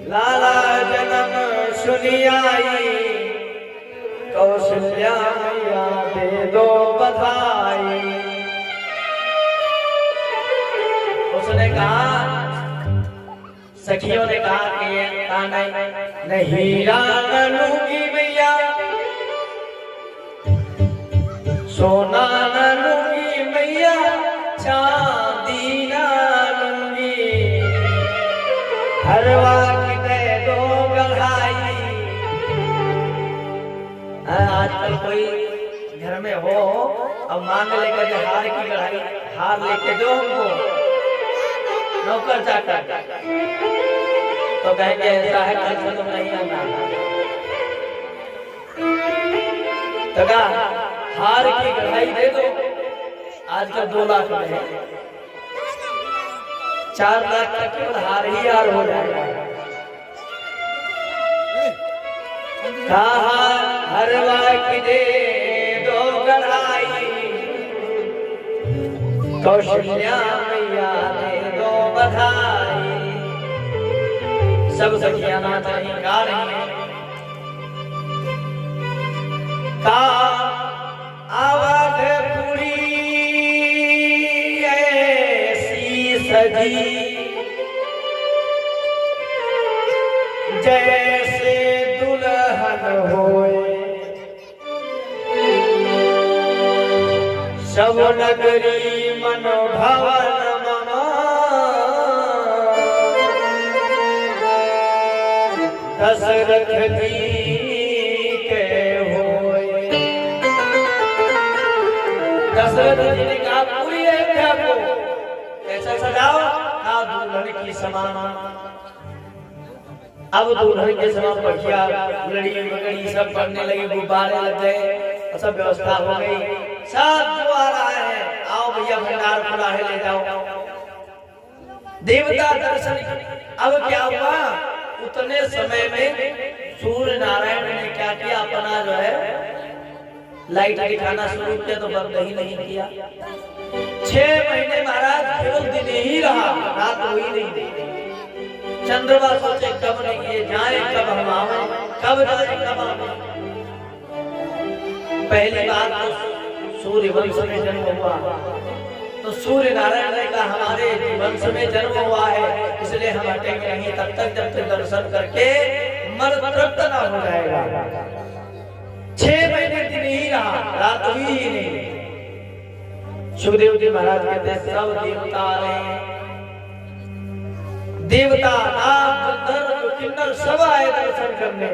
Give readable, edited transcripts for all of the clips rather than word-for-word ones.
लाला जन्म सुनी आई, कौशल्या मैया दे दो बधाई। उसने कहा, सखियों ने कहा कि नहीं लूंगी मैया, सोना न लूंगी मैया, चांदी न लूंगी, हरवा की दे दो गढ़ाई। आजकल कोई घर में हो अब मांग लेकर के हार की गढ़ाई, हार लेके दो हमको नौकर चाकर, तो कहेंगे ऐसा है कल से तुम नहीं आना। तो कहा हार की गढ़ाई दे दो, आजकल 2 लाख में है, 4 लाख तक केवल हार ही हार हो जाएगा। कहा हरवा की दे दो गढ़ाई, कौशल्या मैया दे दो बधाई। सब सखियां नाच रही गा रही हैं। का आवाज पूरी ऐसी सजी, जैसे दुल्हन होए, सब नगरी मनोभवन ममा, दशरथ जी के होए। दशरथ जी ने कहा पूरी अयोध्या को ऐसा सजाओ, कहा दुल्हन की समान। अब दुल्हन के समान बढ़िया लड़ी मगड़ी सब पड़ने लगी, गुब्बारे लग गए, सब व्यवस्था हो गई। सब जो आ रहा है, आओ भैया भंडार खुला है, ले जाओ। देवता दर्शन। अब क्या हुआ, उतने समय में सूर्य नारायण ने क्या किया, अपना जो है लाइट दिखाना शुरू किया, तो बंद ही नहीं किया। 6 महीने महाराज केवल दिन ही रहा, रात हुई नहीं। चंद्रमा सोचे कब नहीं ये जाए, कब हम आवे, कब जाए कब आवे। पहली बात तो सूर्य वंश में जन्म हुआ, तो सूर्य नारायण ने कहा हमारे वंश में जन्म हुआ है, इसलिए हम हटेंगे नहीं तब तक जब तक दर्शन करके मन तृप्त ना हो जाएगा। 6 महीने दिन ही रहा, रात हुई ही नहीं। सुखदेव जी महाराज कहते हैं सब देवता आ रहे हैं, देवता नाग गंधर्व किन्नर सब आए दर्शन करने।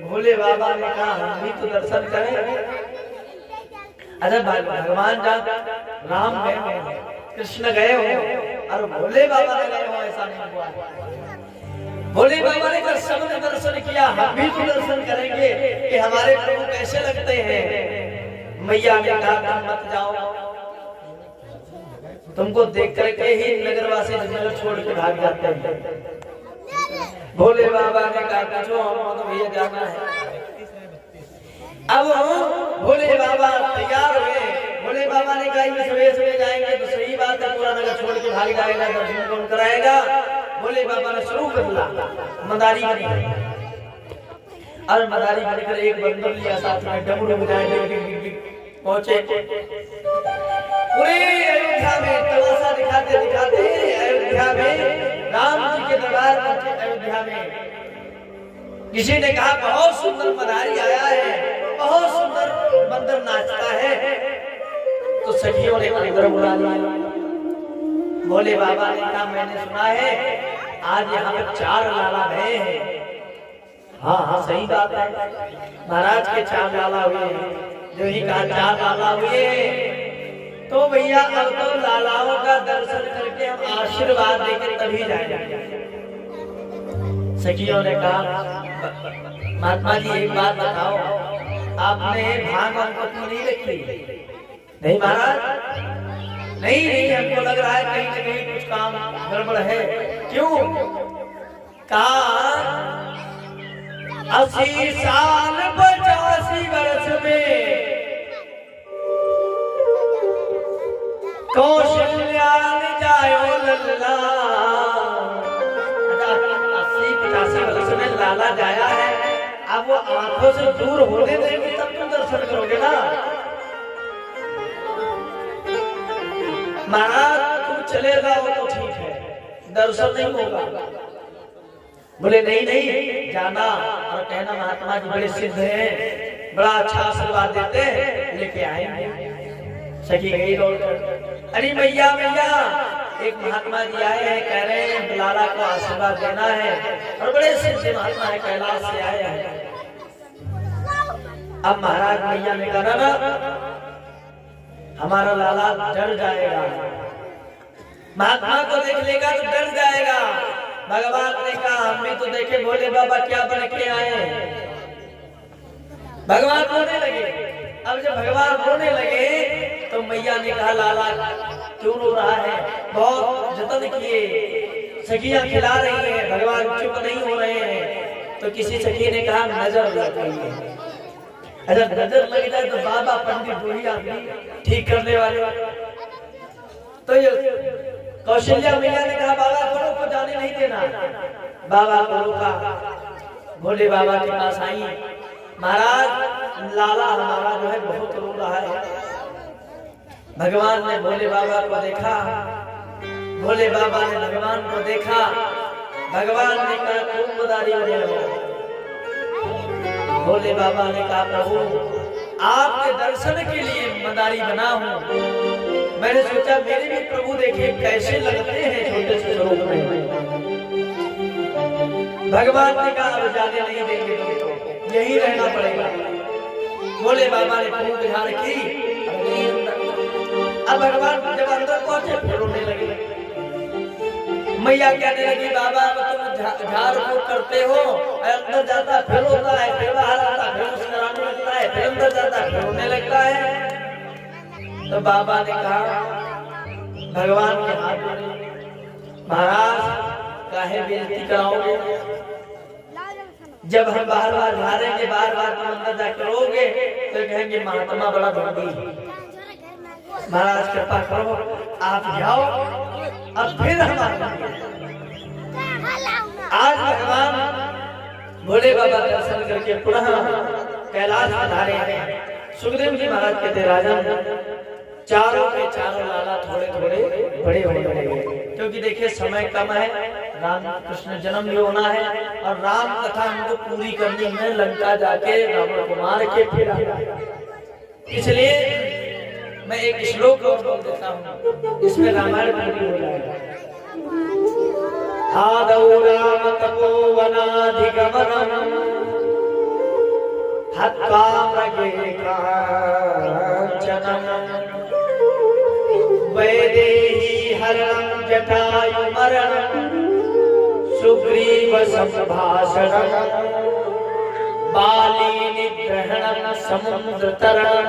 भोले बाबा ने कहा हम भी तो दर्शन करें। अरे भगवान जब राम गए, कृष्ण गए हो और भोले बाबा ने गए हो, ऐसा नहीं हुआ। भोले बाबा ने जब सबने दर्शन किया, हम भी तो दर्शन करेंगे कि हमारे प्रभु कैसे लगते हैं। मैया ने कहा तुम मत जाओ, तुमको देख करके ही नगरवासी नगर छोड़ के भाग जाते हैं। भोले बाबा ने कहा जो हम तो भैया जाना है। अब भोले बाबा तैयार हुए। भोले बाबा ने कहा सुबह सुबह जाएंगे तो सही बात है, पूरा नगर छोड़ के भाग जाएगा, दर्शन कौन कराएगा। भोले बाबा ने शुरू कर दिया मदारी बनी, और मदारी बनकर एक बंदर लिया, साथ में डमरू बजाए पहुंचे। पूरे अयोध्या में तमाशा दिखाते दिखाते अयोध्या में राम जी के दरबार पहुंचे। अयोध्या में किसी ने कहा बहुत सुंदर मदारी आया है, बहुत सुंदर बंदर नाचता है, तो सखियों ने अंदर बुला लिया। भोले बाबा ने कहा मैंने सुना है आज यहाँ पे 4 लाला गए हैं। हाँ हाँ सही बात है, महाराज के 4 लाला हुए हैं। जो ही कहा 4 लाला हुए, तो भैया अब तो लालाओं का दर्शन करके हम आशीर्वाद देकर तभी जाएंगे। सखियों ने कहा महात्मा जी एक बात बताओ, आपने भांग पत्नी नहीं रखी? नहीं महाराज, नहीं नहीं, हमको लग रहा है कहीं न कहीं कुछ काम गड़बड़ है। क्यों? कहा 80 साल 85 वर्ष में कौशल्या जायो लल्ला। 80-85 लाला जाया है, अब वो आंखों से दूर होने देंगे तब तुम दर्शन करोगे ना। महाराज तुम चले जाओ तो ठीक है, दर्शन नहीं होगा। बोले नहीं नहीं जाना और कहना महात्मा जी बड़े सिद्ध हैं, बड़ा अच्छा आशीर्वाद देते हैं, लेके आए। सखी गई दौड़कर, अरे मैया मैया एक महात्मा जी आए हैं, कह रहे हैं लाला को आशीर्वाद देना है, और बड़े सिद्ध महात्मा है, कैलाश से आए हैं। अब महाराज मैया ने कहा ना हमारा लाला डर जाएगा, महात्मा को देख लेगा तो डर जाएगा। भगवान ने कहा हम भी तो देखे भोले बाबा क्या बन के आए। भगवान रोने लगे। अब जब भगवान रोने लगे तो मैया ने कहा लाला क्यों रो रहा है, बहुत जतन किए, सखियां खिला रही है, भगवान चुप नहीं हो रहे हैं। तो किसी सखी ने कहा नजर लग गई है। अगर नजर लग जाए तो बाबा पंडित बूढ़ी आदमी ठीक करने वाले। तो ये कौशल्या मैया ने कहा बाबा गुरु को जाने नहीं देना। बाबा को रोका, भोले बाबा के पास आई, महाराज लाला हमारा जो है बहुत रो रहा है। भगवान ने भोले बाबा को देखा, भोले बाबा ने भगवान को देखा। भगवान ने कहा तुम मदारी हो जाओ। भोले बाबा ने कहा प्रभु आपके दर्शन के लिए मदारी बना हूँ। मैंने सोचा मेरे भी प्रभु देखे कैसे लगते हैं छोटे से स्वरूप में। भगवान ने कहा अब जाने नहीं देंगे तुमको, यही रहना पड़ेगा। भोले बाबा ने खूब ध्यान की। अब भगवान जब अंदर पहुंचे फिर रोने लगे। मैया कहने लगी बाबा तुम झाड़ फूक करते हो, अंदर जाता फिर होता है, फिर बाहर आता फिर मुस्कुराने लगता है, फिर अंदर जाता फिर रोने लगता है। तो बाबा ने कहा भगवान के हाथ जोड़े, महाराज काहे बेइज्जती कराओगे। जब हम बार बार झाड़ेंगे, बार बार तुम अंदर जाकर रोगे तो कहेंगे महात्मा बड़ा धोनी। महाराज कृपा करो आप जाओ, अब फिर हमारा आज भगवान भोले बाबा दर्शन करके पुनः कैलाश पधारे हैं। सुखदेव जी महाराज कहते राजन चारों के चारों लाला थोड़े थोड़े बड़े बड़े बड़े, क्योंकि देखिए समय कम है, राम कृष्ण जन्म भी होना है और राम कथा हमको पूरी करनी है, लंका जाके रावण को मार के फिर इसलिए मैं एक श्लोक और बोल देता हूँ, इसमें रामायण पूरी हो जाएगा। आदौ राम तपोवनाधिगमनम् हत्वा मृगे काञ्चनम् वैदेही हरणं जटायुमरणं सुग्रीव संभाषणं बाली निग्रहणं समुद्रतरणं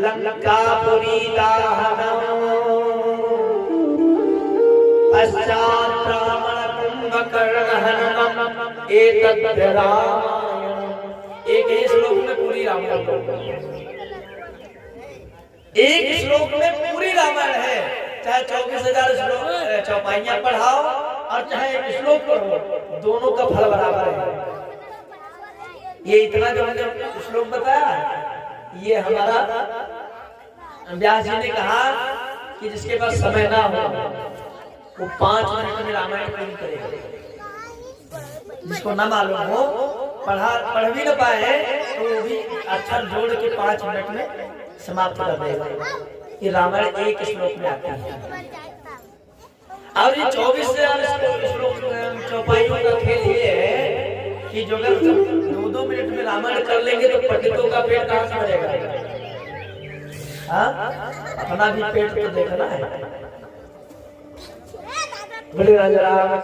लंकापुरी दाहनम् पश्चात् रावण कुंभकर्ण हननम् एतद् रामायणम्। एक ही श्लोक में पूरी रामायण, एक श्लोक में पूरी रामायण है। चाहे 24,000 श्लोक चौपाइयां पढ़ाओ और चाहे एक श्लोक पढ़ो, दोनों का फल बराबर है। ये इतना जो हमने श्लोक बताया ये हमारा व्यास जी ने कहा कि जिसके पास समय ना हो वो 5 मिनट में रामायण पूरी करेगा। जिसको ना मालूम हो पढ़ भी न पाए तो वो भी अक्षर जोड़ के 5 मिनट में समाप्त कर देगा। ये रामायण एक श्लोक में आता है और ये 24,000 श्लोक चौपाइयों का खेल ये है कि जो अगर 2-2 मिनट में रामायण कर लेंगे तो पंडितों का पेट कहाँ से भरेगा। अपना भी पेट तो देखना है। बोले राजा राम